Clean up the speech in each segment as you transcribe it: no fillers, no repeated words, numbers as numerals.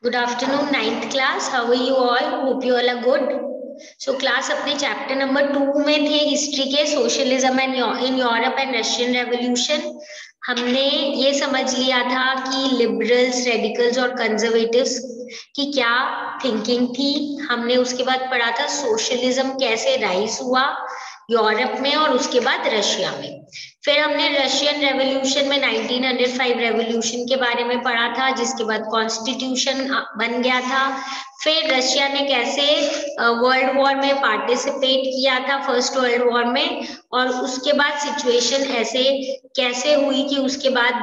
Good afternoon, ninth class. How are you all? Hope you all are good. So class अपने chapter number 2 में थे history के socialism and in Europe and Russian revolution. हमने ये समझ लिया था कि लिबरल्स, रेडिकल्स और कंजर्वेटिव्स की क्या थिंकिंग थी। हमने उसके बाद पढ़ा था सोशलिज्म कैसे राइज हुआ यूरोप में और उसके बाद रशिया में। फिर हमने रशियन रेवोल्यूशन में 1905 रेवोल्यूशन के बारे में पढ़ा था, जिसके बाद कॉन्स्टिट्यूशन बन गया था। फिर रशिया ने कैसे वर्ल्ड वॉर में पार्टिसिपेट किया था, फर्स्ट वर्ल्ड वॉर में, और उसके बाद सिचुएशन ऐसे कैसे हुई कि उसके बाद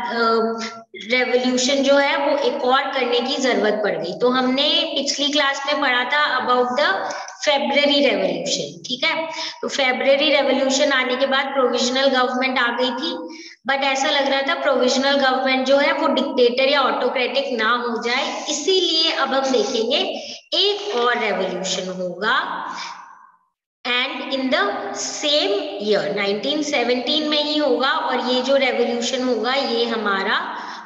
रेवोल्यूशन जो है वो एक और करने की जरूरत पड़ गई। तो हमने पिछली क्लास में पढ़ा था अबाउट द फेब्रुअरी रेवोल्यूशन, ठीक है। तो फेब्रुअरी रेवोल्यूशन आने के बाद प्रोविजनल गवर्नमेंट आ गई थी, बट ऐसा लग रहा था प्रोविजनल गवर्नमेंट जो है वो डिक्टेटर या ऑटोक्रेटिक ना हो जाए, इसीलिए अब हम देखेंगे एक और रेवोल्यूशन होगा and in the same year 1917 में ही होगा, और ये जो रेवोल्यूशन होगा ये हमारा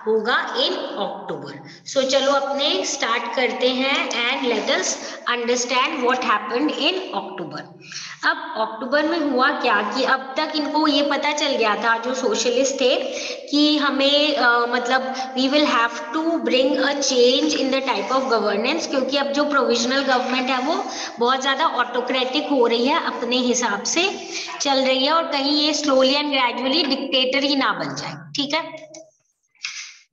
होगा इन अक्टूबर। सो चलो अपने स्टार्ट करते हैं and let us understand what happened in October. अब अक्टूबर में हुआ क्या कि अब तक इनको ये पता चल गया था, जो सोशलिस्ट थे, कि हमें मतलब we will have to bring a change in the type of governance, क्योंकि अब जो प्रोविजनल गवर्नमेंट है वो बहुत ज्यादा ऑटोक्रेटिक हो रही है, अपने हिसाब से चल रही है, और कहीं ये स्लोली एंड ग्रेजुअली डिक्टेटर ही ना बन जाए, ठीक है।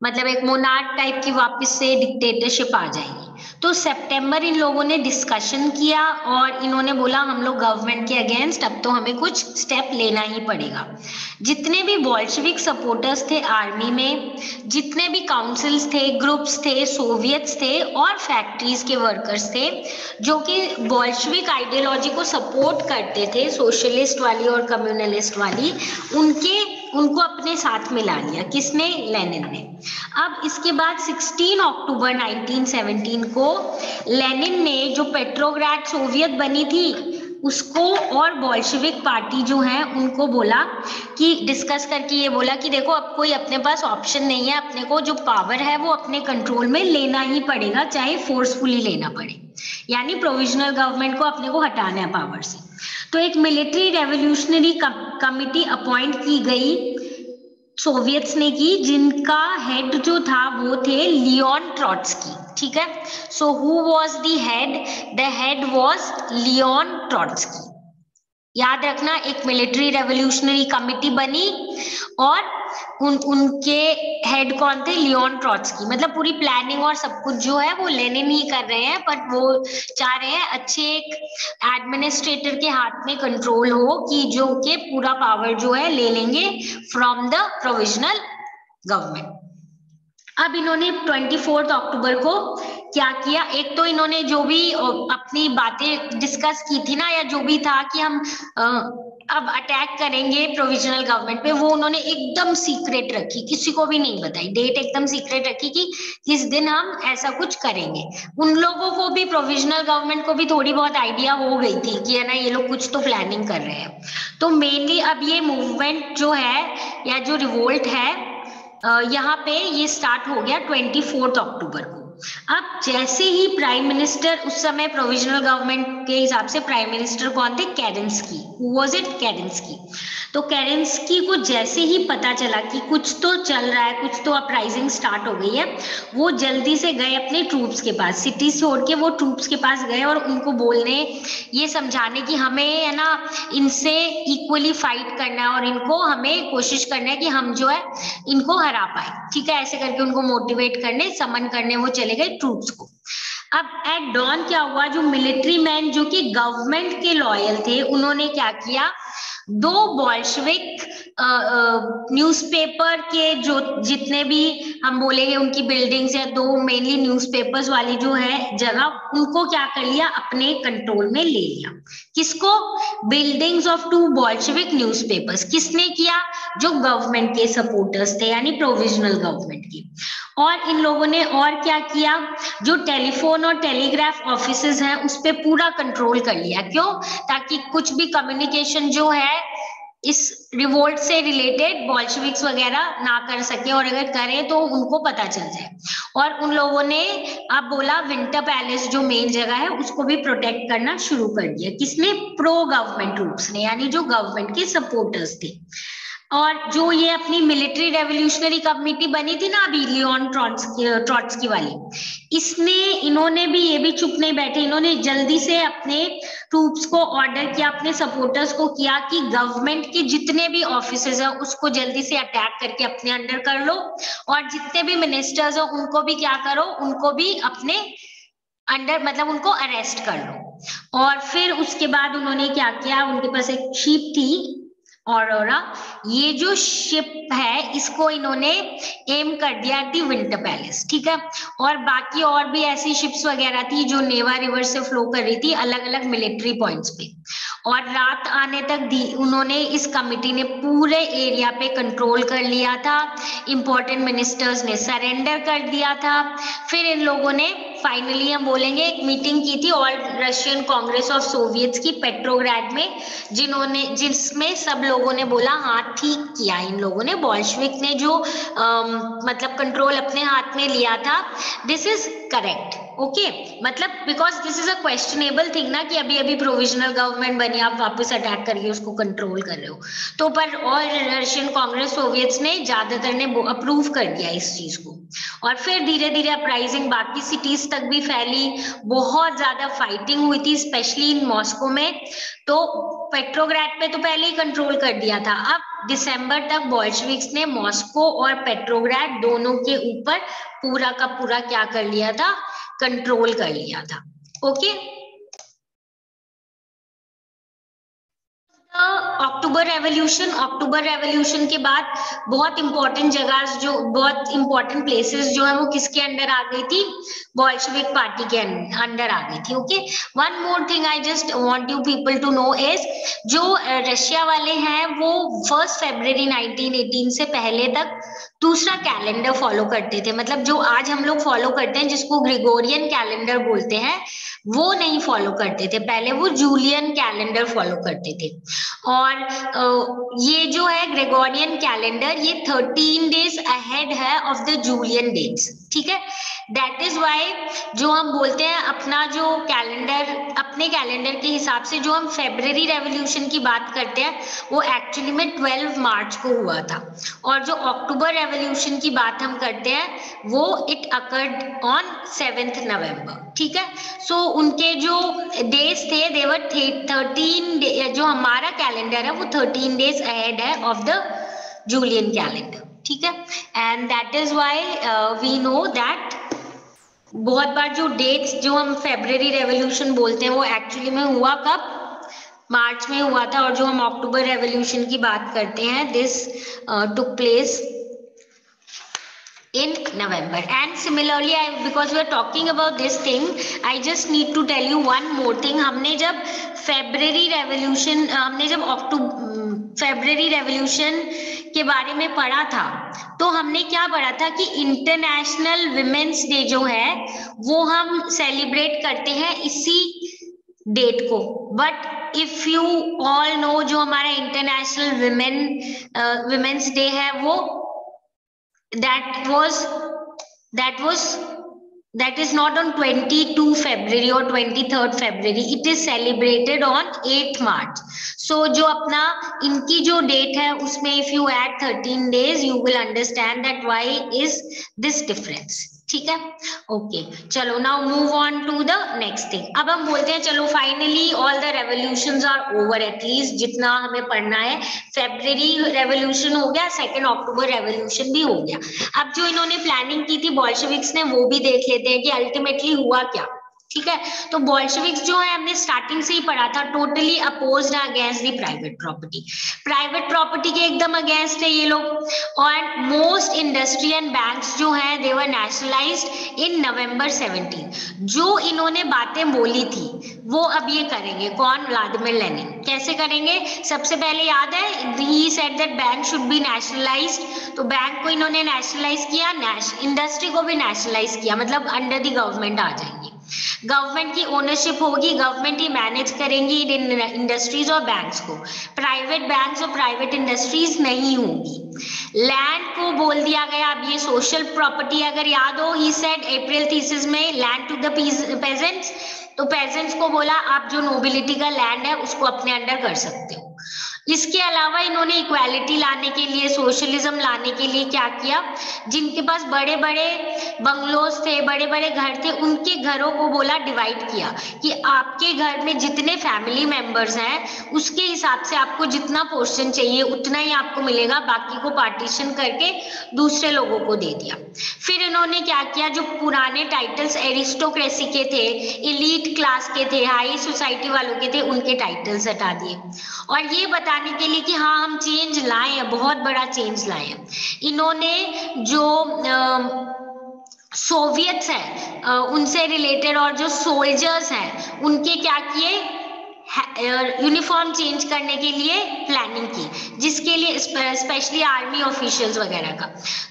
मतलब एक मोनार्क टाइप की वापस से डिक्टेटरशिप आ जाएगी। तो सितंबर इन लोगों ने डिस्कशन किया और इन्होंने बोला हम लोग गवर्नमेंट के अगेंस्ट अब तो हमें कुछ स्टेप लेना ही पड़ेगा। जितने भी बॉल्शेविक सपोर्टर्स थे आर्मी में, जितने भी काउंसिल्स थे, ग्रुप्स थे, सोवियट्स थे और फैक्ट्रीज के वर्कर्स थे जो कि बॉल्शेविक आइडियोलॉजी को सपोर्ट करते थे, सोशलिस्ट वाली और कम्युनलिस्ट वाली, उनको अपने साथ मिला लिया। किसने? लेनिन ने। अब इसके बाद 16 अक्टूबर 1917 को लेनिन ने, जो पेट्रोग्राड सोवियत बनी थी, उसको और बोल्शेविक पार्टी जो है उनको बोला कि डिस्कस करके ये बोला कि देखो अब कोई अपने पास ऑप्शन नहीं है, अपने को जो पावर है वो अपने कंट्रोल में लेना ही पड़ेगा, चाहे फोर्सफुली लेना पड़े, यानी प्रोविजनल गवर्नमेंट को अपने को हटाना है पावर से। तो एक मिलिट्री रेवोल्यूशनरी कमिटी अपॉइंट की गई सोवियत्स ने की, जिनका हेड जो था वो थे लियोन ट्रॉट्स्की, ठीक है। So who was the head? The head was Leon Trotsky. याद रखना, एक मिलिट्री रेवोल्यूशनरी कमिटी बनी और उनके हेड कौन थे? Leon Trotsky. मतलब पूरी प्लानिंग और सब कुछ जो है वो लेनिन ही कर रहे हैं, बट वो चाह रहे हैं अच्छे एक एडमिनिस्ट्रेटर के हाथ में कंट्रोल हो, कि जो के पूरा पावर जो है ले लेंगे फ्रॉम द प्रोविजनल गवर्नमेंट। अब इन्होंने 24 अक्टूबर को क्या किया? एक तो इन्होंने जो भी अपनी बातें डिस्कस की थी ना, या जो भी था कि हम अब अटैक करेंगे प्रोविजनल गवर्नमेंट पे, वो उन्होंने एकदम सीक्रेट रखी, किसी को भी नहीं बताई, डेट एकदम सीक्रेट रखी कि किस दिन हम ऐसा कुछ करेंगे। उन लोगों को भी, प्रोविजनल गवर्नमेंट को भी थोड़ी बहुत आइडिया हो गई थी कि है ना ये लोग कुछ तो प्लानिंग कर रहे हैं। तो मेनली अब ये मूवमेंट जो है या जो रिवोल्ट है यहाँ पे ये स्टार्ट हो गया 24 अक्टूबर को। अब जैसे ही प्राइम मिनिस्टर, उस समय प्रोविजनल गवर्नमेंट के हिसाब से प्राइम मिनिस्टर कौन थे? Kerensky. Who was it? Kerensky. तो केरेंस्की को जैसे ही पता चला कि कुछ तो चल रहा है, कुछ तो अपराइजिंग स्टार्ट हो गई है, वो जल्दी से गए अपने ट्रूप्स के पास, सिटी छोड़ के वो ट्रूप्स के पास गए और उनको बोलने, ये समझाने कि हमें है ना इनसे इक्वली फाइट करना है और इनको हमें कोशिश करना है कि हम जो है इनको हरा पाए, ठीक है। ऐसे करके उनको मोटिवेट करने, समन करने वो चले गए ट्रूप्स को। अब एट डॉन क्या हुआ? जो मिलिट्री मैन जो कि गवर्नमेंट के लॉयल थे, उन्होंने क्या किया? दो बॉल्शेविक न्यूज़पेपर के जो जितने भी हम बोलेंगे उनकी बिल्डिंग्स या दो मेनली न्यूज़पेपर्स वाली जो है जगह, उनको क्या कर लिया? अपने कंट्रोल में ले लिया। किसको? Buildings of two Bolshevik newspapers. किसने किया? जो गवर्नमेंट के सपोर्टर्स थे, यानी प्रोविजनल गवर्नमेंट की। और इन लोगों ने और क्या किया? जो टेलीफोन और टेलीग्राफ ऑफिसेज हैं उस पे पूरा कंट्रोल कर लिया। क्यों? ताकि कुछ भी कम्युनिकेशन जो है इस रिवोल्ट से रिलेटेड बॉल्शेविक्स वगैरह ना कर सके, और अगर करें तो उनको पता चल जाए। और उन लोगों ने अब बोला विंटर पैलेस जो मेन जगह है उसको भी प्रोटेक्ट करना शुरू कर दिया। किसने? प्रो गवर्नमेंट ट्रूप्स ने, यानी जो गवर्नमेंट के सपोर्टर्स थे। और जो ये अपनी मिलिट्री रेवोल्यूशनरी कमेटी बनी थी ना अभी, लियोन ट्रॉट्स्की वाली, इन्होंने भी, ये भी चुप नहीं बैठे, इन्होंने जल्दी से अपने ट्रूप्स को ऑर्डर किया, अपने सपोर्टर्स को किया कि गवर्नमेंट के जितने भी ऑफिसेज हैं उसको जल्दी से अटैक करके अपने अंडर कर लो, और जितने भी मिनिस्टर्स हो उनको भी क्या करो, उनको भी अपने अंडर, मतलब उनको अरेस्ट कर लो। और फिर उसके बाद उन्होंने क्या किया, उनके पास एक शिप थी ऑरोरा, ये जो शिप है इसको इन्होंने एम कर दिया थी विंटर पैलेस, ठीक है। और बाकी और भी ऐसी शिप्स वगैरह थी जो नेवा रिवर से फ्लो कर रही थी अलग अलग मिलिट्री पॉइंट्स पे। और रात आने तक उन्होंने, इस कमिटी ने पूरे एरिया पे कंट्रोल कर लिया था, इंपॉर्टेंट मिनिस्टर्स ने सरेंडर कर दिया था। फिर इन लोगों ने फाइनली, हम बोलेंगे, एक मीटिंग की थी all Russian Congress of Soviets की पेट्रोग्राड में, जिसमें सब लोगों ने बोला हाँ ठीक किया इन लोगों ने, बोल्शेविक ने जो मतलब कंट्रोल अपने हाथ में लिया था, दिस इज करेक्ट, ओके। मतलब because this is a questionable thing ना, कि अभी अभी प्रोविजनल गवर्नमेंट बनी, आप वापस अटैक करके उसको कंट्रोल कर रहे हो, तो पर और रशियन कांग्रेस सोवियट्स ने ज्यादातर ने अप्रूव कर दिया इस चीज को। और फिर धीरे धीरे अपराइजिंग बाकी सिटीज तक भी फैली, बहुत ज्यादा फाइटिंग हुई थी स्पेशली इन मॉस्को में। तो पेट्रोग्राड पे तो पहले ही कंट्रोल कर दिया था, अब दिसंबर तक बोल्शेविक्स ने मॉस्को और पेट्रोग्राड दोनों के ऊपर पूरा का पूरा क्या कर लिया था, कंट्रोल कर लिया था, ओके। अक्टूबर रेवोल्यूशन के बाद बहुत इंपॉर्टेंट जगह, जो बहुत इंपॉर्टेंट प्लेसेस जो है वो किसके अंडर आ गई थी, बोल्शेविक पार्टी के अंडर आ गई थी, okay. One more thing I just want you people to know is, जो रशिया वाले हैं वो 1 फरवरी 1918 से पहले तक दूसरा कैलेंडर फॉलो करते थे, मतलब जो आज हम लोग फॉलो करते हैं जिसको ग्रेगोरियन कैलेंडर बोलते हैं, वो नहीं फॉलो करते थे, पहले वो जूलियन कैलेंडर फॉलो करते थे। और ये जो है ग्रेगोरियन कैलेंडर, ये 13 डेज अहेड है ऑफ द जूलियन डेट्स, ठीक है। दैट इज वाई जो हम बोलते हैं अपना जो कैलेंडर, अपने कैलेंडर के हिसाब से जो हम फेब्रुअरी रेवोल्यूशन की बात करते हैं वो एक्चुअली में 12 मार्च को हुआ था, और जो अक्टूबर रेवोल्यूशन की बात हम करते हैं वो इट अकर्ड ऑन 7 नवंबर, ठीक है। सो उनके जो डेज थे देवर 13 जो हमारा कैलेंडर है वो 13 डेज अहेड है ऑफ द जूलियन कैलेंडर, ठीक है। And that is why we know that बहुत बार जो डेट्स जो हम फेब्रुअरी रेवोल्यूशन बोलते हैं वो एक्चुअली में हुआ कब, मार्च में हुआ था, और जो हम अक्टूबर रेवोल्यूशन की बात करते हैं this took place in November. And similarly, because we are talking about this thing, I just need to tell you one more thing. हमने जब फेब्रुअरी रेवोल्यूशन के बारे में पढ़ा था, तो हमने क्या पढ़ा था कि इंटरनेशनल विमेन्स डे जो है वो हम सेलिब्रेट करते हैं इसी डेट को। But if you all know, जो हमारा इंटरनेशनल विमेन्स डे है वो that is not on 22 February or 23rd February, it is celebrated on 8th March. So जो अपना इनकी जो डेट है उसमें if you add 13 days you will understand that why is this difference, ठीक है, ओके। चलो now move on to the next thing. अब हम बोलते हैं चलो finally all the revolutions are over, at least जितना हमें पढ़ना है, फेब्रुअरी रेवोल्यूशन हो गया, 2 अक्टूबर रेवोल्यूशन भी हो गया। अब जो इन्होंने प्लानिंग की थी बोल्शेविक्स ने वो भी देख लेते हैं कि अल्टीमेटली हुआ क्या, ठीक है। तो बोल्शेविक्स जो है हमने स्टार्टिंग से ही पढ़ा था, totally opposed against the private property के एकदम अगेंस्ट है ये लोग। और मोस्ट इंडस्ट्री एंड बैंक्स जो है दे वर नेशनलाइज्ड इन नवंबर 17। जो इन्होंने बातें बोली थी वो अब ये करेंगे, कौन, व्लादिमीर लेनिन। कैसे करेंगे, सबसे पहले याद है he said that bank should be nationalised, तो बैंक को इन्होंने नेशनलाइज किया, इंडस्ट्री को भी नेशनलाइज किया, मतलब अंडर द गवर्नमेंट आ जाएंगे, गवर्नमेंट की ओनरशिप होगी, गवर्नमेंट ही मैनेज करेंगी इंडस्ट्रीज और बैंक्स को, प्राइवेट बैंक्स और प्राइवेट इंडस्ट्रीज नहीं होगी, लैंड को बोल दिया गया, अब ये सोशल प्रॉपर्टी अगर याद हो, ही सेड एप्रिल थीसिस में लैंड टू द पेजेंट्स, तो पेजेंट्स को बोला आप जो नोबिलिटी का लैंड है उसको अपने अंडर कर सकते हो। इसके अलावा इन्होंने इक्वालिटी लाने के लिए, सोशलिज्म लाने के लिए क्या किया, जिनके पास बड़े बड़े बंगलोज थे, बड़े बड़े घर थे, उनके घरों को बोला डिवाइड किया कि आपके घर में जितने फैमिली मेंबर्स हैं उसके हिसाब से आपको जितना पोर्शन चाहिए उतना ही आपको मिलेगा, बाकी को पार्टीशन करके दूसरे लोगों को दे दिया। फिर इन्होंने क्या किया, जो पुराने टाइटल्स एरिस्टोक्रेसी के थे, इलीट क्लास के थे, हाई सोसाइटी वालों के थे, उनके टाइटल्स हटा दिए, और ये बताने के लिए कि हाँ हम चेंज लाए हैं, बहुत बड़ा चेंज लाए हैं। इन्होंने जो सोवियत्स हैं उनसे रिलेटेड और जो सोल्जर्स हैं उनके क्या किए, यूनिफॉर्म चेंज करने के लिए प्लानिंग की, जिसके लिए स्पेशली आर्मी ऑफिशियल्स वगैरह का,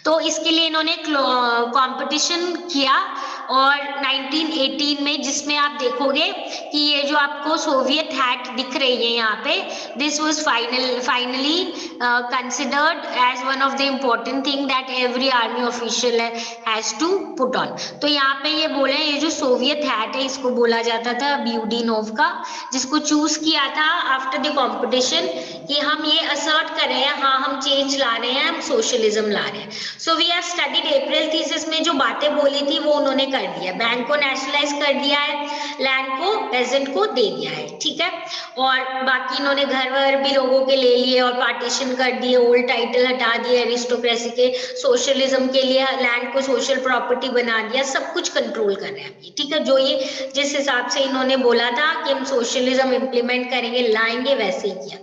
तो इसके लिए इन्होंने कंपटीशन किया। और 1918 में, जिसमें आप देखोगे कि ये जो आपको सोवियत हैट दिख रही है यहाँ पे, this was finally considered as one of the important thing that every army official has to put on. तो यहाँ पे ये बोले, ये जो सोवियत हैट है इसको बोला जाता था ब्यूडिनोव का, जिसको चूज किया था आफ्टर द कंपटीशन कि हम ये असर्ट कर रहे हैं, हाँ हम चेंज ला रहे हैं, हम सोशलिज्म ला रहे हैं। So we have studied April thesis में जो बातें बोली थी वो उन्होंने कर दिया, बैंक को नेशनलाइज कर दिया है, लैंड को पेजेंट को दे दिया है, ठीक है। और बाकी इन्होंने घर वर भी लोगों के ले लिए और पार्टीशन कर दिए, ओल्ड टाइटल हटा दिए एरिस्टोक्रेसी के, सोशलिज्म के लिए लैंड को सोशल प्रॉपर्टी बना दिया, सब कुछ कंट्रोल कर रहे हैं, ठीक है। जो ये जिस हिसाब से इन्होंने बोला था कि हम सोशलिज्म इम्प्लीमेंट करेंगे, लाएंगे, वैसे ही किया।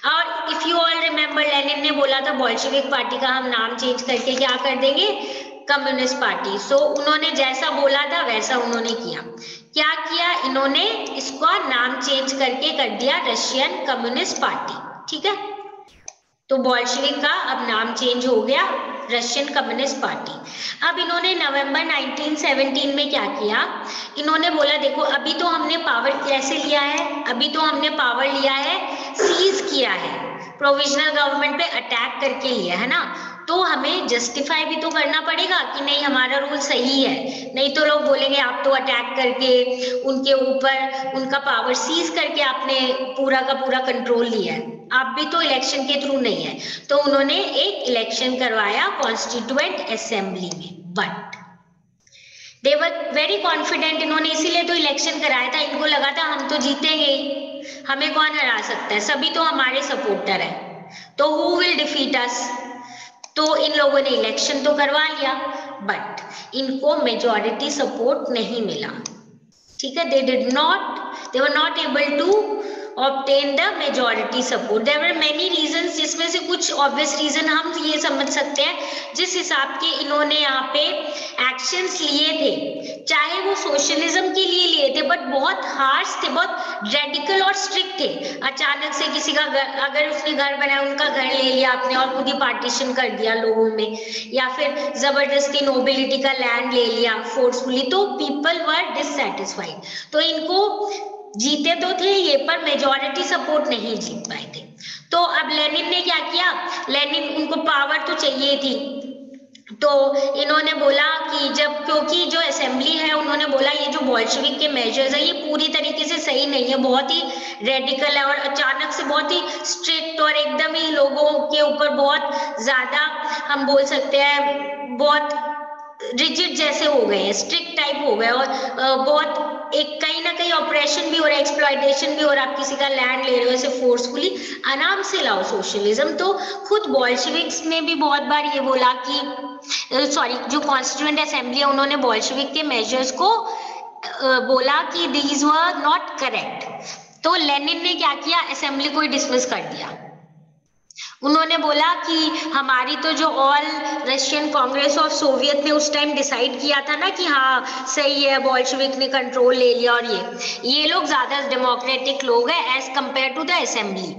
और if you all remember, Lenin ने बोला था बोल्शेविक पार्टी का हम नाम चेंज करके क्या कर देंगे, कम्युनिस्ट पार्टी। सो उन्होंने जैसा बोला था वैसा उन्होंने किया। क्या किया इन्होंने, इसका नाम चेंज करके कर दिया रशियन कम्युनिस्ट पार्टी, ठीक है। तो बोल्शेविक का अब नाम चेंज हो गया रशियन कम्युनिस्ट पार्टी। अब इन्होंने नवंबर 1917 में क्या किया, इन्होंने बोला देखो अभी तो हमने पावर कैसे लिया है, अभी तो हमने पावर लिया है, सीज किया है, प्रोविजनल गवर्नमेंट पे अटैक करके लिया है ना, तो हमें जस्टिफाई भी तो करना पड़ेगा कि नहीं हमारा रूल सही है, नहीं तो लोग बोलेंगे आप तो अटैक करके उनके ऊपर उनका पावर सीज करके आपने पूरा का पूरा कंट्रोल लिया है, आप भी तो इलेक्शन के थ्रू नहीं है। तो उन्होंने एक इलेक्शन करवाया कॉन्स्टिट्यूएंट असेंबली में, but they were very confident, इन्होंने इसीलिए तो इलेक्शन कराया था, इनको लगा था हम तो जीतेंगे ही, हमें कौन हरा सकता है, सभी तो हमारे सपोर्टर है, तो हु विल डिफीट अस। तो इन लोगों ने इलेक्शन तो करवा लिया, बट इनको मेजॉरिटी सपोर्ट नहीं मिला, ठीक है। they were not able to obtain the majority support. There were many reasons, जिसमें से कुछ obvious reason हम ये समझ सकते हैं, जिस हिसाब के इन्होंने यहाँ पे actions लिए थे, चाहे वो सोशलिज्म के लिए लिए थे, बट बहुत हार्श थे, बहुत रेडिकल और स्ट्रिक्ट थे। अचानक से किसी का घर, अगर उसने घर बनाया उनका घर ले लिया आपने और खुद ही पार्टीशन कर दिया लोगों में, या फिर जबरदस्ती नोबिलिटी का लैंड ले लिया फोर्सफुली, तो पीपल वर डिससैटिस्फाइड। तो इनको जीते तो थे ये, पर मेजॉरिटी सपोर्ट नहीं जीत पाए थे। तो अब लेनिन ने क्या किया, लेनिन उनको पावर तो चाहिए थी, तो इन्होंने बोला कि जब, क्योंकि जो असेंबली है उन्होंने बोला ये जो बोल्शेविक के मेजर्स है ये पूरी तरीके से सही नहीं है, बहुत ही रेडिकल है और अचानक से बहुत ही स्ट्रिक्ट और एकदम ही लोगों के ऊपर बहुत ज्यादा हम बोल सकते हैं बहुत रिजिड जैसे हो गए हैं, स्ट्रिक्ट टाइप हो गए, और बहुत एक कहीं ना कहीं ऑपरेशन भी हो रहा है, एक्सप्लॉयटेशन भी हो रहा है, आप किसी का लैंड ले रहे हो ऐसे फोर्सफुली, आराम से लाओ सोशलिज्म। तो खुद बोल्शेविक्स ने भी बहुत बार ये बोला कि जो कॉन्स्टिट्यूएंट असेंबली है उन्होंने बोल्शेविक के मेजर्स को बोला कि दीज वर नॉट करेक्ट। तो लेनिन ने क्या किया, असेंबली को ही डिसमिस कर दिया। उन्होंने बोला कि हमारी तो जो all Russian Congress of Soviet ने उस टाइम डिसाइड किया था ना कि हाँ सही है, बोल्शेविक ने कंट्रोल ले लिया, और ये लोग ज्यादा डेमोक्रेटिक लोग हैं as compare to the assembly.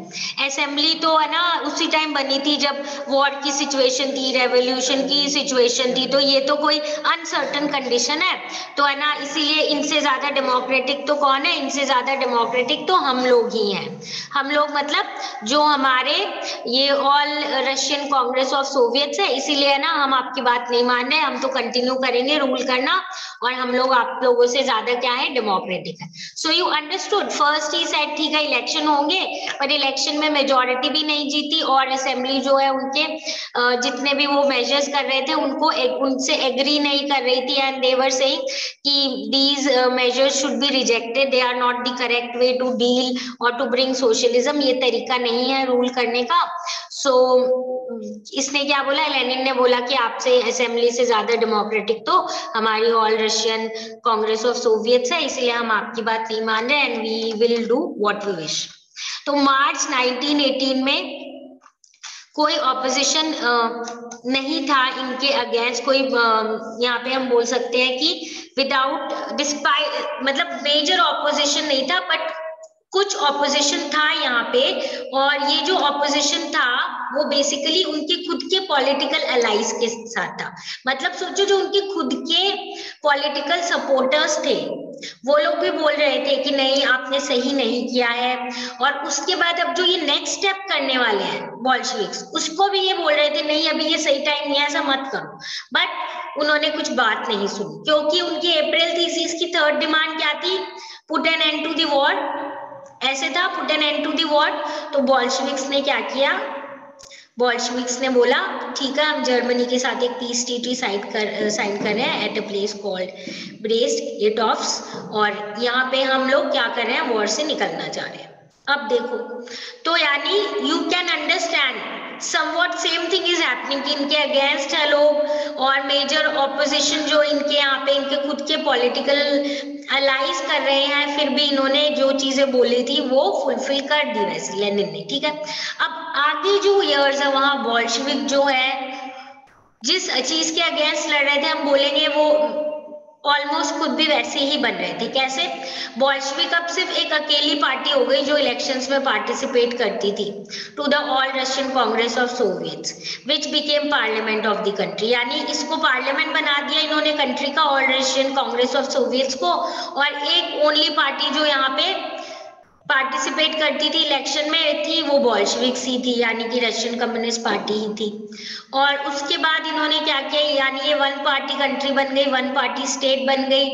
Assembly तो है ना उसी टाइम बनी थी जब वॉर की सिचुएशन थी, रेवोल्यूशन की सिचुएशन थी, तो ये तो कोई अनसर्टन कंडीशन है, तो है ना, इसीलिए इनसे ज्यादा डेमोक्रेटिक तो कौन है, इनसे ज्यादा डेमोक्रेटिक तो हम लोग ही हैं। हम लोग मतलब जो हमारे ये all Russian Congress of Soviets है, इसीलिए ना हम आपकी बात नहीं मान रहे, हम तो कंटिन्यू करेंगे रूल करना, और हम लोग आप लोगों से ज्यादा क्या है, डेमोक्रेटिक है। So you understood. First he said ठीक है इलेक्शन होंगे, पर इलेक्शन में मेजोरिटी भी नहीं जीती, और असेंबली जो है उनके जितने भी वो मेजर्स कर रहे थे उनको उनसे एग्री नहीं कर रही थी, एंड दे वर सेइंग कि these measures should be rejected, they are not the correct way to deal और टू ब्रिंग सोशलिज्म, ये तरीका नहीं है रूल करने का। सो इसने क्या बोला, लेनिन ने बोला कि आपसे असेंबली से ज्यादा डेमोक्रेटिक तो हमारी all Russian Congress of Soviets है, इसलिए हम आपकी बात नहीं मान रहे, and we will do what we wish. तो मार्च 1918 में कोई ऑपोजिशन नहीं था इनके अगेंस्ट, कोई यहाँ पे हम बोल सकते हैं कि विदाउट डिस्पाइट, मतलब मेजर ऑपोजिशन नहीं था, बट कुछ ऑपोजिशन था यहाँ पे, और ये जो ऑपोजिशन था वो बेसिकली उनके खुद के पॉलिटिकल अलाइज के साथ था। मतलब सोचो जो उनके खुद के पॉलिटिकल सपोर्टर्स थे वो लोग भी बोल रहे थे कि नहीं आपने सही नहीं किया है, और उसके बाद अब जो ये नेक्स्ट स्टेप करने वाले हैं बोल्शेविक्स, उसको भी ये बोल रहे थे नहीं अभी ये सही टाइम नहीं है, ऐसा मत करो, बट उन्होंने कुछ बात नहीं सुनी, क्योंकि उनकी अप्रैल थीसिस की थर्ड डिमांड क्या थी, put an end to the war, ऐसे था, put an end to the war. तो बोल्शेविक्स ने क्या किया, बोल्शेविक्स ने बोला ठीक है हम जर्मनी के साथ एक पीस ट्रीटी साइन कर रहे हैं at a place called Brest Litovsk, और यहाँ पे हम लोग क्या कर रहे हैं, वॉर से निकलना चाह रहे हैं। अब देखो तो यानी you can understand somewhat same thing is happening कि इनके अगेंस्ट है लोग, और मेजर ऑपोजिशन जो इनके यहाँ पे इनके खुद के पॉलिटिकल अलाइज कर रहे हैं, फिर भी इन्होंने जो चीजें बोली थी वो फुलफिल कर दी वैसे लेनिन ने, ठीक है। अब आगे जो ईयर्स है वहां बोल्शेविक जो है जिस चीज के अगेंस्ट लड़ रहे थे, हम बोलेंगे वो ऑलमोस्ट खुद भी वैसे ही बन रहे थे। कैसे, बोल्शेविक अब सिर्फ एक अकेली पार्टी हो गई जो इलेक्शंस में पार्टिसिपेट करती थी to the all Russian Congress of Soviets which became parliament of the country, यानी इसको पार्लियामेंट बना दिया इन्होंने कंट्री का, all Russian Congress of Soviets को, और एक ओनली पार्टी जो यहाँ पे पार्टिसिपेट करती थी इलेक्शन में थी वो बोल्शेविक्स ही थी, यानी कि रशियन कम्युनिस्ट पार्टी ही थी। और उसके बाद इन्होंने क्या किया, यानी ये वन पार्टी कंट्री बन गई, वन पार्टी स्टेट बन गई।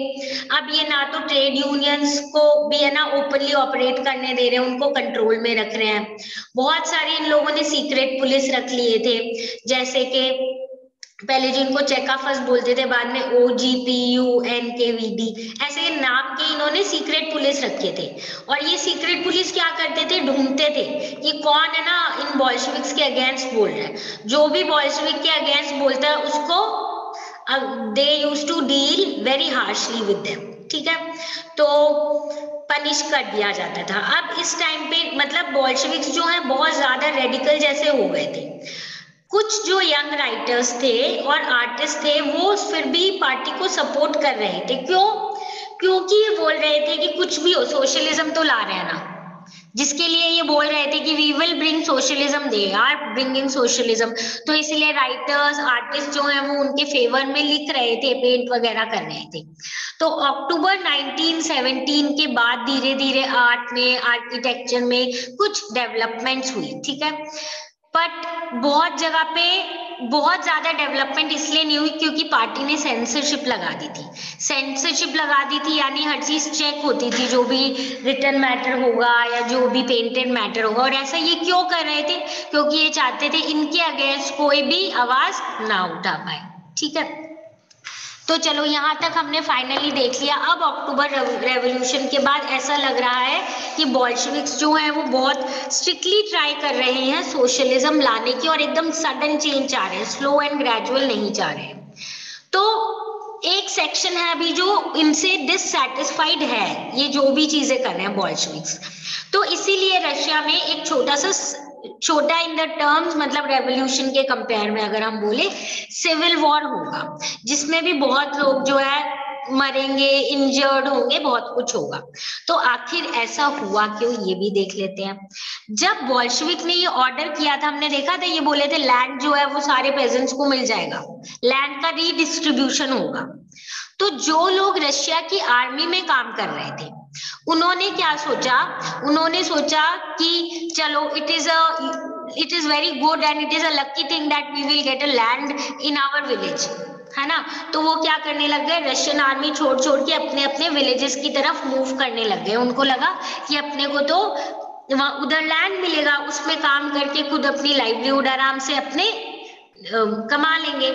अब ये ना तो ट्रेड यूनियंस को भी है ना ओपनली ऑपरेट करने दे रहे हैं, उनको कंट्रोल में रख रहे हैं। बहुत सारे इन लोगों ने सीक्रेट पुलिस रख लिए थे, जैसे कि पहले जिनको चेकाफस बोलते थे, बाद में OGPU NKVD ऐसे नाम के इन्होंने सीक्रेट पुलिस रखे थे। और ये सीक्रेट पुलिस क्या करते थे, ढूंढते थे कि कौन है ना इन बोल्शेविक्स के अगेंस्ट बोल रहा है, जो भी बोल्शेविक के अगेंस्ट बोलता है उसको they used to deal very harshly with them, ठीक है, तो पनिश कर दिया जाता था। अब इस टाइम पे मतलब बोल्शेविक्स जो है बहुत ज्यादा रेडिकल जैसे हो गए थे। कुछ जो यंग राइटर्स थे और आर्टिस्ट थे वो फिर भी पार्टी को सपोर्ट कर रहे थे। क्यों? क्योंकि ये बोल रहे थे कि कुछ भी हो सोशलिज्म तो ला रहे हैं ना, जिसके लिए ये बोल रहे थे कि we will bring socialism, they are bringing socialism. तो इसलिए राइटर्स आर्टिस्ट जो हैं वो उनके फेवर में लिख रहे थे, पेंट वगैरह कर रहे थे। तो अक्टूबर 1917 के बाद धीरे धीरे आर्ट में, आर्किटेक्चर में कुछ डेवलपमेंट्स हुई, ठीक है, बट बहुत जगह पे बहुत ज्यादा डेवलपमेंट इसलिए नहीं हुई क्योंकि पार्टी ने सेंसरशिप लगा दी थी। सेंसरशिप लगा दी थी यानी हर चीज चेक होती थी, जो भी रिटन मैटर होगा या जो भी पेंटेड मैटर होगा। और ऐसा ये क्यों कर रहे थे? क्योंकि ये चाहते थे इनके अगेंस्ट कोई भी आवाज ना उठा पाए, ठीक है। तो चलो यहाँ तक हमने फाइनली देख लिया। अब अक्टूबर रेवोल्यूशन के बाद ऐसा लग रहा है कि बोल्शेविक्स जो है वो बहुत स्ट्रिक्टली ट्राई कर रहे हैं सोशलिज्म लाने की, और एकदम सडन चेंज चाह रहे हैं, स्लो एंड ग्रेजुअल नहीं चाह रहे हैं। तो एक सेक्शन है अभी जो इनसे डिससैटिस्फाइड है, ये जो भी चीजें कर रहे हैं बोल्शेविक्स। तो इसीलिए रशिया में एक छोटा इन द टर्म्स, मतलब रेवोल्यूशन के कंपेयर में अगर हम बोले, सिविल वॉर होगा, जिसमें भी बहुत लोग जो है मरेंगे, इंजर्ड होंगे, बहुत कुछ होगा। तो आखिर ऐसा हुआ क्यों, ये भी देख लेते हैं। जब बोल्शेविक ने ये ऑर्डर किया था, हमने देखा था ये बोले थे लैंड जो है वो सारे पेजेंट्स को मिल जाएगा, लैंड का रीडिस्ट्रीब्यूशन होगा। तो जो लोग रशिया की आर्मी में काम कर रहे थे उन्होंने क्या सोचा, उन्होंने सोचा कि चलो it is very good and it is a lucky thing that we will get a land in our village, है ना। तो वो क्या करने लग गए, रशियन आर्मी छोड़ छोड़ के अपने अपने विलेजेस की तरफ मूव करने लग गए। उनको लगा कि अपने को तो वहां उधर लैंड मिलेगा, उसमें काम करके खुद अपनी लाइवलीहुड आराम से अपने कमा लेंगे।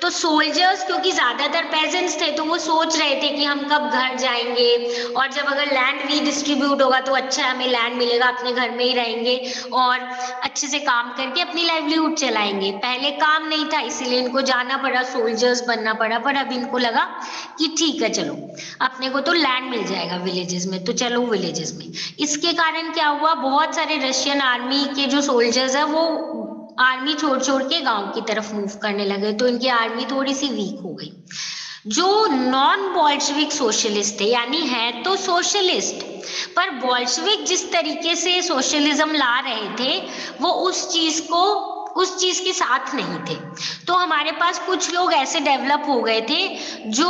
तो सोल्जर्स क्योंकि ज्यादातर पेजेंट्स थे, तो वो सोच रहे थे कि हम कब घर जाएंगे, और जब अगर लैंड रीडिस्ट्रीब्यूट होगा तो अच्छा हमें लैंड मिलेगा, अपने घर में ही रहेंगे और अच्छे से काम करके अपनी लाइवलीहुड चलाएंगे। पहले काम नहीं था इसीलिए इनको जाना पड़ा, सोल्जर्स बनना पड़ा, पर अब इनको लगा कि ठीक है चलो अपने को तो लैंड मिल जाएगा विलेजेस में, तो चलो विलेजेस में। इसके कारण क्या हुआ, बहुत सारे रशियन आर्मी के जो सोल्जर्स है वो आर्मी छोड़ छोड़ के गांव की तरफ मूव करने लगे, तो इनकी आर्मी थोड़ी सी वीक हो गई। जो नॉन बॉल्शेविक सोशलिस्ट थे, यानी है तो सोशलिस्ट पर बॉल्शेविक जिस तरीके से सोशलिज्म ला रहे थे वो उस चीज के साथ नहीं थे। तो हमारे पास कुछ लोग ऐसे डेवलप हो गए थे जो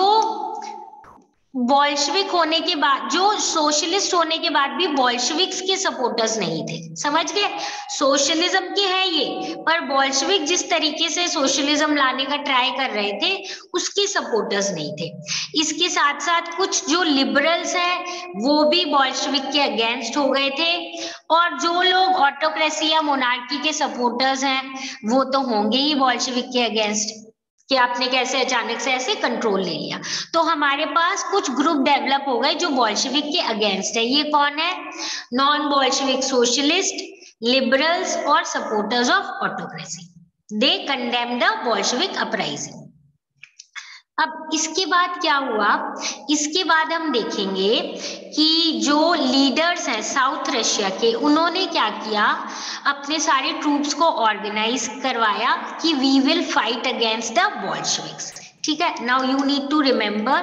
बॉल्शेविक होने के बाद, जो सोशलिस्ट होने के बाद भी बॉल्शेविक्स के सपोर्टर्स नहीं थे। समझ गए, सोशलिज्म के है ये, पर बॉल्शेविक जिस तरीके से सोशलिज्म लाने का ट्राई कर रहे थे उसके सपोर्टर्स नहीं थे। इसके साथ साथ कुछ जो लिबरल्स हैं वो भी बॉल्शेविक के अगेंस्ट हो गए थे, और जो लोग ऑटोक्रेसी या मोनार्की के सपोर्टर्स हैं वो तो होंगे ही बॉल्शेविक के अगेंस्ट, कि आपने कैसे अचानक से ऐसे कंट्रोल ले लिया। तो हमारे पास कुछ ग्रुप डेवलप हो गए जो बॉल्शेविक के अगेंस्ट है। ये कौन है, नॉन बॉल्शेविक सोशलिस्ट, लिबरल्स और supporters of autocracy. They condemn the Bolshevik uprising. अब इसके बाद क्या हुआ, इसके बाद हम देखेंगे कि जो लीडर्स हैं साउथ रशिया के, उन्होंने क्या किया, अपने सारे ट्रूप्स को ऑर्गेनाइज करवाया कि we will fight against the Bolsheviks. ठीक है, now you need to remember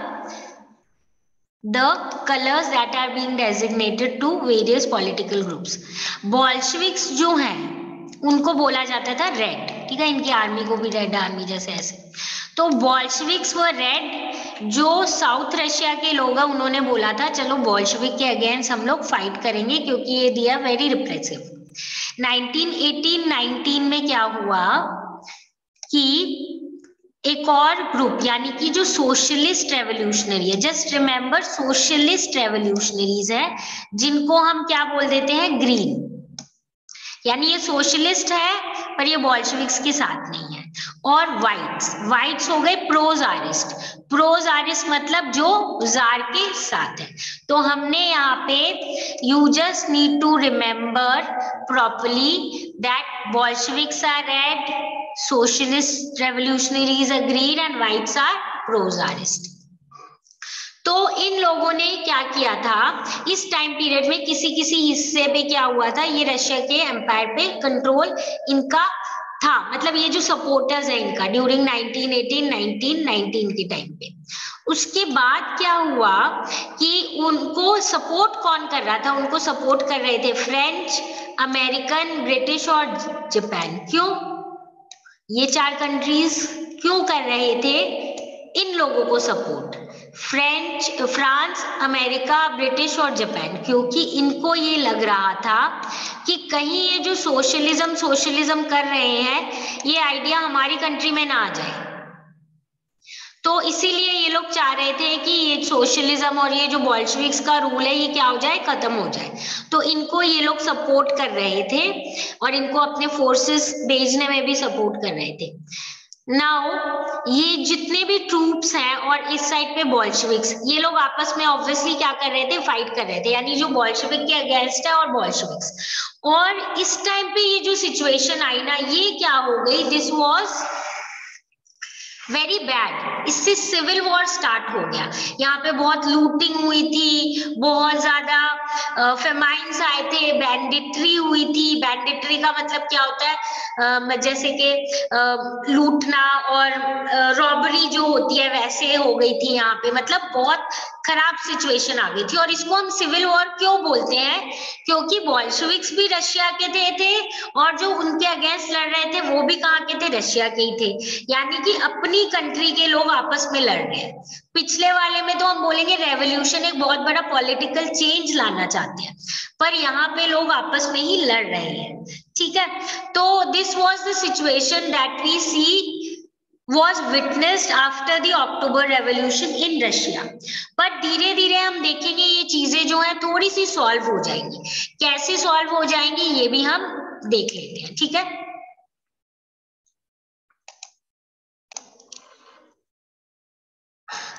the colours that are being designated to various political groups. Bolsheviks जो हैं उनको बोला जाता था रेड, ठीक है, इनकी आर्मी को भी रेड आर्मी जैसे ऐसे। तो बॉल्शेविक्स व रेड, जो साउथ रशिया के लोग हैं उन्होंने बोला था चलो बॉल्शेविक के अगेंस्ट हम लोग फाइट करेंगे क्योंकि ये दिया वेरी रिप्रेसिव। 1918-19 में क्या हुआ कि एक और ग्रुप, यानी कि जो सोशलिस्ट रेवोल्यूशनरी है, जस्ट रिमेंबर सोशलिस्ट रेवोल्यूशनरीज है जिनको हम क्या बोल देते हैं, ग्रीन, यानी ये सोशलिस्ट है पर ये बॉल्शेविक्स के साथ नहीं है। और व्हाइट्स हो गए प्रोजारिस्ट। प्रोजारिस्ट मतलब जो जार के साथ है। तो हमने यहाँ पे you just need to remember properly that Bolsheviks are red, socialist revolutionaries are green and whites are pro-czarist। तो इन लोगों ने क्या किया था, इस टाइम पीरियड में किसी किसी हिस्से पे क्या हुआ था, ये रशिया के एम्पायर पे कंट्रोल इनका था, मतलब ये जो सपोर्टर्स है इनका ड्यूरिंग 1918-1919 के टाइम पे। उसके बाद क्या हुआ कि उनको सपोर्ट कौन कर रहा था, उनको सपोर्ट कर रहे थे फ्रेंच, अमेरिकन, ब्रिटिश और जापान। क्यों, ये चार कंट्रीज क्यों कर रहे थे इन लोगों को सपोर्ट, फ्रांस, अमेरिका, ब्रिटिश और जापान, क्योंकि इनको ये लग रहा था कि कहीं ये जो सोशलिज्म कर रहे हैं ये आइडिया हमारी कंट्री में ना आ जाए। तो इसीलिए ये लोग चाह रहे थे कि ये सोशलिज्म और ये जो बॉल्शेविक्स का रूल है ये क्या हो जाए, खत्म हो जाए। तो इनको ये लोग सपोर्ट कर रहे थे और इनको अपने फोर्सेस भेजने में भी सपोर्ट कर रहे थे। नाउ ये जितने भी ट्रूप्स हैं और इस साइड पे बॉल्शेविक्स, ये लोग आपस में ऑब्वियसली क्या कर रहे थे, फाइट कर रहे थे, यानी जो बॉल्शेविक के अगेंस्ट है और बॉल्शेविक्स। और इस टाइम पे ये जो सिचुएशन आई ना, ये क्या हो गई, दिस वाज वेरी बैड। इससे सिविल वॉर स्टार्ट हो गया। यहाँ पे बहुत लूटिंग हुई थी, बहुत ज्यादा फेमाइन्स आए थे, बैंडिट्री हुई थी। बैंडिट्री का मतलब क्या होता है, जैसे कि लूटना और रॉबरी जो होती है वैसे हो गई थी यहाँ पे, मतलब बहुत खराब सिचुएशन आ गई थी। और इसको हम सिविल वॉर क्यों बोलते हैं, क्योंकि बॉल्शेविक्स भी रशिया के थे और जो उनके अगेंस्ट लड़ रहे थे वो भी कहाँ के थे, रशिया के ही थे। यानी कि अपनी पूरी कंट्री के लोग आपस में लड़ रहे हैं। पिछले वाले में तो हम बोलेंगे रेवोल्यूशन एक बहुत बड़ा पॉलिटिकल चेंज लाना चाहते हैं, पर यहाँ पे लोग आपस में ही लड़ रहे हैं, ठीक है। तो this was the situation that we see was witnessed after the October Revolution in Russia। पर धीरे धीरे हम देखेंगे ये चीजें जो है थोड़ी सी सॉल्व हो जाएंगी। कैसे सॉल्व हो जाएंगी ये भी हम देख लेते हैं, ठीक है।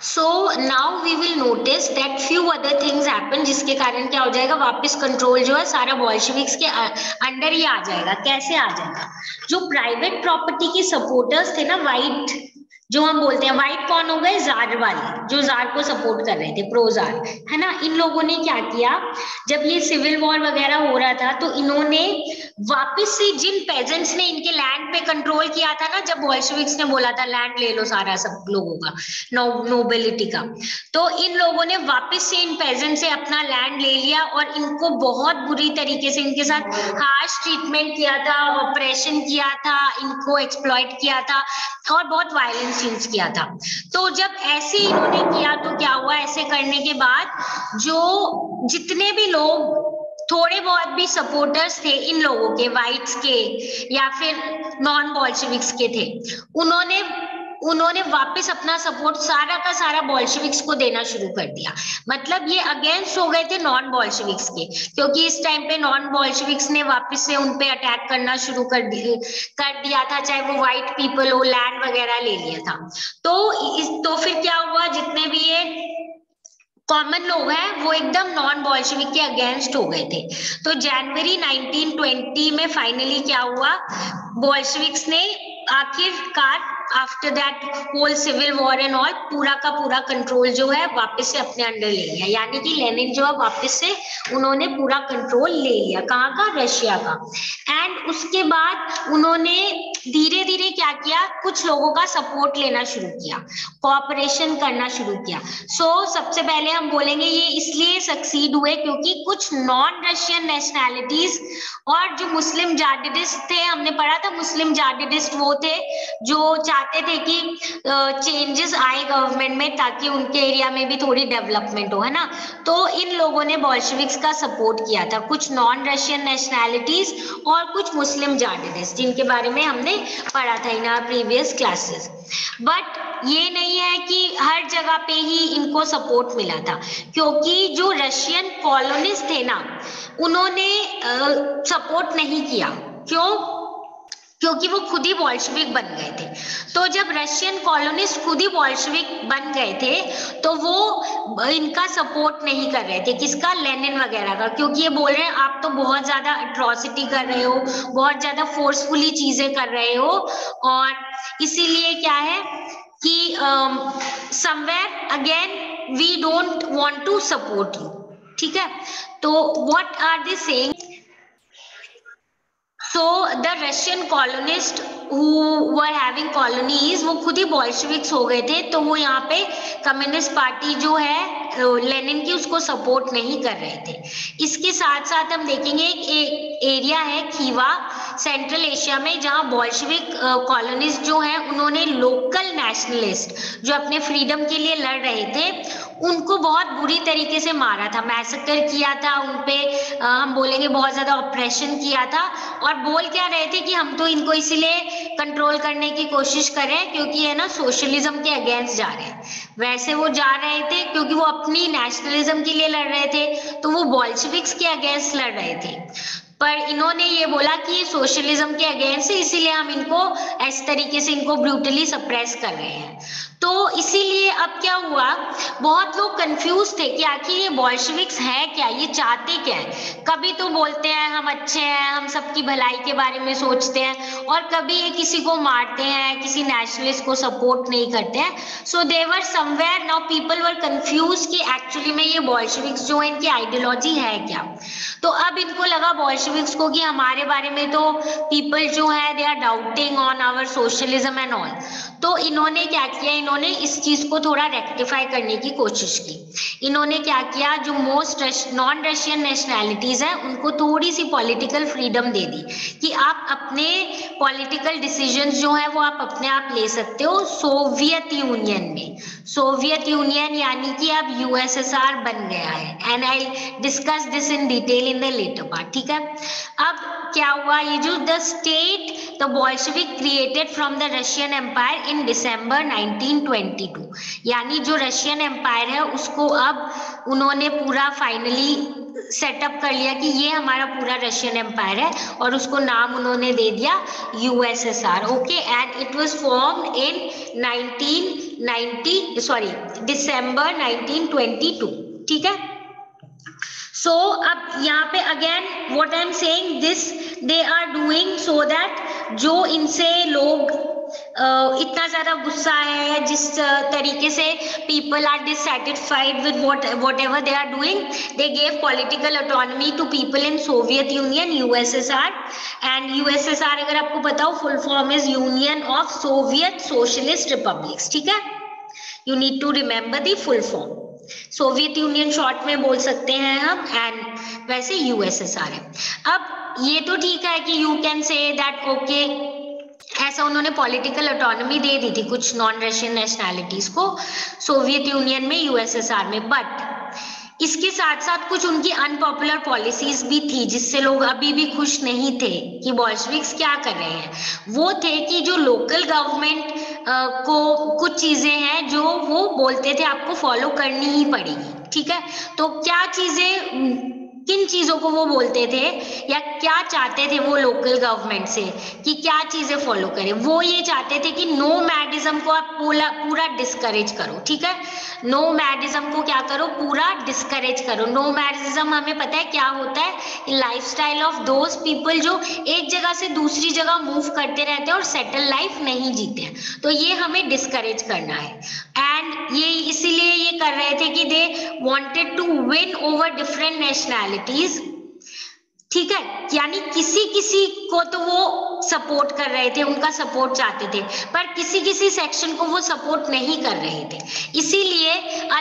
So now we will notice that few other things happen, जिसके कारण क्या हो जाएगा, वापस कंट्रोल जो है सारा बॉल्शेविक्स के अंडर ही आ जाएगा। कैसे आ जाएगा, जो प्राइवेट प्रॉपर्टी के सपोर्टर्स थे ना, वाइट जो हम बोलते हैं, वाइट कौन हो गए, जार वाले, जो जार को सपोर्ट कर रहे थे, प्रो जार, है ना। इन लोगों ने क्या किया, जब ये सिविल वॉर वगैरह हो रहा था तो इन्होंने वापस से जिन पेजेंट्स ने इनके लैंड पे कंट्रोल किया था ना, जब बॉल्शेविक्स ने बोला था लैंड ले लो सारा सब लोगों का, नोबिलिटी का, तो इन लोगों ने वापस से इन पेजेंट से अपना लैंड ले लिया और इनको बहुत बुरी तरीके से इनके साथ हार्श ट्रीटमेंट किया था, ऑपरेशन किया था, इनको एक्सप्लॉइट किया था और बहुत वायलेंस यूज किया था। तो जब ऐसे इन्होंने किया तो क्या हुआ, ऐसे करने के बाद जो जितने भी लोग थोड़े बहुत भी सपोर्टर्स थे इन लोगों के, वाइट्स के या फिर नॉन बॉल्शेविक्स के थे, उन्होंने वापस अपना सपोर्ट सारा का सारा बॉल्शेविक्स को देना शुरू कर दिया। मतलब ये अगेंस्ट हो गए थे नॉन बॉल्शेविक्स के, क्योंकि इस टाइम पे नॉन बॉल्शेविक्स ने वापस से उन पे अटैक करना शुरू कर दिया था, चाहे वो व्हाइट पीपल हो, लैंड वगैरह ले लिया था। तो फिर क्या हुआ, जितने भी ये कॉमन लोग हैं वो एकदम नॉन बॉल्शेविक के अगेंस्ट हो गए थे। तो जनवरी 1920 में फाइनली क्या हुआ, बॉल्शेविक्स ने आखिरकार after that whole civil war and all पूरा का पूरा कंट्रोल जो है वापस से अपने अंडर ले लिया। यानी कि लेनिन जो है वापस से उन्होंने पूरा कंट्रोल ले लिया, कहाँ का, रशिया का। एंड उसके बाद उन्होंने धीरे धीरे क्या किया, कुछ लोगों का सपोर्ट लेना शुरू किया, कोऑपरेशन करना शुरू किया। सबसे पहले हम बोलेंगे ये इसलिए सक्सीड हुए क्योंकि कुछ नॉन रशियन नेशनैलिटीज और जो मुस्लिम जार्डिस्ट थे, हमने पढ़ा था मुस्लिम जार्डिस्ट वो थे जो चाहते थे कि चेंजेस आए गवर्नमेंट में ताकि उनके एरिया में भी थोड़ी डेवलपमेंट हो, है ना। तो इन लोगों ने बॉल्शेविक्स का सपोर्ट किया था, कुछ नॉन रशियन नेशनैलिटीज और कुछ मुस्लिम जार्डिस्ट, जिनके बारे में हमने पढ़ा था in our previous classes. But ये नहीं है कि हर जगह पे ही इनको सपोर्ट मिला था, क्योंकि जो रशियन कॉलोनिस्ट थे ना, उन्होंने सपोर्ट नहीं किया। क्यों? क्योंकि वो खुद ही बॉल्शेविक बन गए थे। तो जब रशियन कॉलोनिस्ट खुद ही बॉल्शेविक बन गए थे तो वो इनका सपोर्ट नहीं कर रहे थे, किसका, लेनिन वगैरह का, क्योंकि ये बोल रहे हैं आप तो बहुत ज्यादा अट्रॉसिटी कर रहे हो, बहुत ज्यादा फोर्सफुली चीजें कर रहे हो, और इसीलिए क्या है कि somewhere again we don't want to support you, ठीक है। तो what are they saying, So the Russian colonists who were having colonies वो खुद ही बॉल्शेविक्स हो गए थे, तो वो यहाँ पे कम्युनिस्ट पार्टी जो है लेनिन की उसको सपोर्ट नहीं कर रहे थे। इसके साथ साथ हम देखेंगे एक एरिया है खीवा सेंट्रल एशिया में, जहाँ बॉल्शेविक कॉलोनिस्ट जो हैं उन्होंने लोकल नेशनलिस्ट जो अपने फ्रीडम के लिए लड़ रहे थे उनको बहुत बुरी तरीके से मारा था, मैसेकर किया था उनपे, हम बोलेंगे बहुत ज्यादा ऑपरेशन किया था। और बोल क्या रहे थे कि हम तो इनको इसीलिए कंट्रोल करने की कोशिश कर रहे हैं क्योंकि है ना सोशलिज्म के अगेंस्ट जा रहे हैं। वैसे वो जा रहे थे क्योंकि वो अपनी नेशनलिज्म के लिए लड़ रहे थे, तो वो बॉल्शेविक्स के अगेंस्ट लड़ रहे थे, पर इन्होंने ये बोला कि ये सोशलिज्म के अगेंस्ट है, इसीलिए हम इनको इस तरीके से इनको ब्रूटली सप्रेस कर रहे हैं। तो इसीलिए अब क्या हुआ, बहुत लोग कंफ्यूज थे कि आखिर ये बॉल्शेविक्स है क्या, ये चाहते क्या है। कभी तो बोलते हैं हम अच्छे हैं, हम सबकी भलाई के बारे में सोचते हैं, और कभी ये किसी को मारते हैं, किसी नेशनलिस्ट को सपोर्ट नहीं करते हैं। So they were somewhere, now people were confuse कि एक्चुअली में ये बॉल्शेविक्स जो है इनकी आइडियोलॉजी है क्या। तो अब इनको लगा बॉल्शेविक्स को कि हमारे बारे में तो पीपल जो है they are doubting on our socialism and all. तो इन्होंने क्या किया, इन्होंने इस चीज को थोड़ा रेक्टिफाई करने की कोशिश की। इन्होंने क्या किया, जो मोस्ट नॉन रशियन नेशनैलिटीज हैं उनको थोड़ी सी पॉलिटिकल फ्रीडम दे दी कि आप अपने पॉलिटिकल डिसीजंस जो है वो आप अपने आप ले सकते हो सोवियत यूनियन में। सोवियत यूनियन यानी कि अब यूएसएसआर बन गया है, and I discuss this in detail in the latter part, ठीक है। अब क्या हुआ, ये जो the state the Bolshevik created from the Russian Empire in December 1922, यानी जो रशियन एम्पायर है उसको अब उन्होंने पूरा फाइनली सेटअप कर लिया कि ये हमारा पूरा रशियन एम्पायर है, और उसको नाम उन्होंने दे दिया USSR, okay. And it was formed in 1990 sorry December 1922, ठीक है। सो अब यहाँ पे again what I am saying this they are doing so that जो इनसे लोग इतना ज्यादा गुस्सा है, जिस तरीके से people are dissatisfied with whatever they are doing, they gave political autonomy to people in Soviet Union USSR. And USSR अगर आपको पता हो full form is Union of Soviet Socialist Republics, ठीक है। You need to remember the full form. Soviet Union short में बोल सकते हैं हम, एंड वैसे यूएसएसआर है। अब ये तो ठीक है कि you can say that okay, ऐसा उन्होंने पॉलिटिकल ऑटोनॉमी दे दी थी कुछ नॉन रशियन नेशनैलिटीज को सोवियत यूनियन में यूएसएसआर में, बट इसके साथ साथ कुछ उनकी अनपॉपुलर पॉलिसीज भी थी जिससे लोग अभी भी खुश नहीं थे कि बोल्शेविक्स क्या कर रहे हैं। वो थे कि जो लोकल गवर्नमेंट को कुछ चीजें हैं जो वो बोलते थे आपको फॉलो करनी ही पड़ेगी, ठीक है। तो क्या चीजें, किन चीजों को वो बोलते थे या क्या चाहते थे वो लोकल गवर्नमेंट से कि क्या चीजें फॉलो करें, वो ये चाहते थे कि नोमैडिज्म को आप पूरा डिस्करेज करो, ठीक है। नोमैडिज्म को क्या करो, पूरा डिस्करेज करो। नोमैडिज्म हमें पता है क्या होता है, लाइफस्टाइल ऑफ दोज पीपल जो एक जगह से दूसरी जगह मूव करते रहते हैं और सेटल लाइफ नहीं जीते हैं, तो ये हमें डिस्करेज करना है। एंड ये इसीलिए ये कर रहे थे कि they wanted to win over different nationalities, ठीक है। यानी किसी किसी को तो वो सपोर्ट कर रहे थे, उनका सपोर्ट चाहते थे, पर किसी किसी सेक्शन को वो सपोर्ट नहीं कर रहे थे। इसीलिए